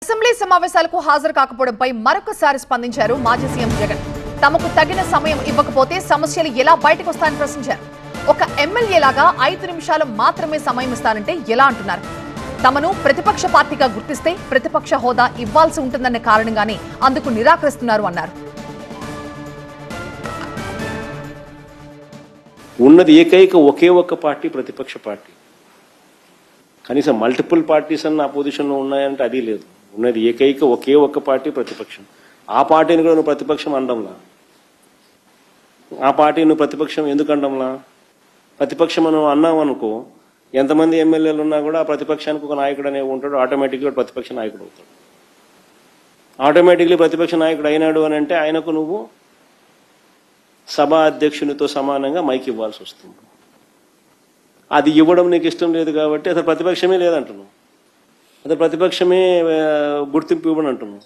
Assembly సమావేశాలకు హాజరు కాకపోవడంపై మరొకసారి స్పందించారు మాజీ సీఎం జగన్. తమకు తగిన సమయం ఇవ్వకపోతే సమస్యలు ఎలా బయటకు వస్తాయని ప్రశ్నించారు. ఒక ఎమ్మెల్యేలాగా 5 నిమిషాలు మాత్రమే సమయం ఇస్తానంటే ఎలా అంటున్నారు. తమను ప్రతిపక్ష పార్టీగా గుర్తిస్తే ప్రతిపక్ష హోదా ఇవ్వాల్సి ఉంటుందన్న కారణంగానే అందుకు నిరాకరిస్తున్నారు అన్నారు. ఉన్నది ఏకైక ఒకే ఒక్క పార్టీ ప్రతిపక్ష పార్టీ. కనీసం మల్టిపుల్ పార్టీస్ అన్న అపోజిషన్లో ఉన్నాయంటే అది లేదు. ఉన్నది ఏకైక ఒకే ఒక్క పార్టీ ప్రతిపక్షం. ఆ పార్టీని కూడా నువ్వు ప్రతిపక్షం అనడంలా. ఆ పార్టీ నువ్వు ప్రతిపక్షం ఎందుకు అనడంలా? ప్రతిపక్షం మనం అన్నావు అనుకో, ఎంతమంది ఎమ్మెల్యేలు ఉన్నా కూడా ఆ ప్రతిపక్షానికి ఒక నాయకుడు అనేవి ఉంటాడు. ఆటోమేటిక్గా ప్రతిపక్ష నాయకుడు అవుతాడు. ఆటోమేటిక్లీ ప్రతిపక్ష నాయకుడు అయినాడు అని అంటే ఆయనకు నువ్వు సభా అధ్యక్షునితో సమానంగా మైక్ ఇవ్వాల్సి వస్తుంది. అది ఇవ్వడం నీకు ఇష్టం లేదు కాబట్టి అసలు ప్రతిపక్షమే లేదంటున్నావు. అసలు ప్రతిపక్షమే గుర్తింపు ఇవ్వడం అంటున్నావు.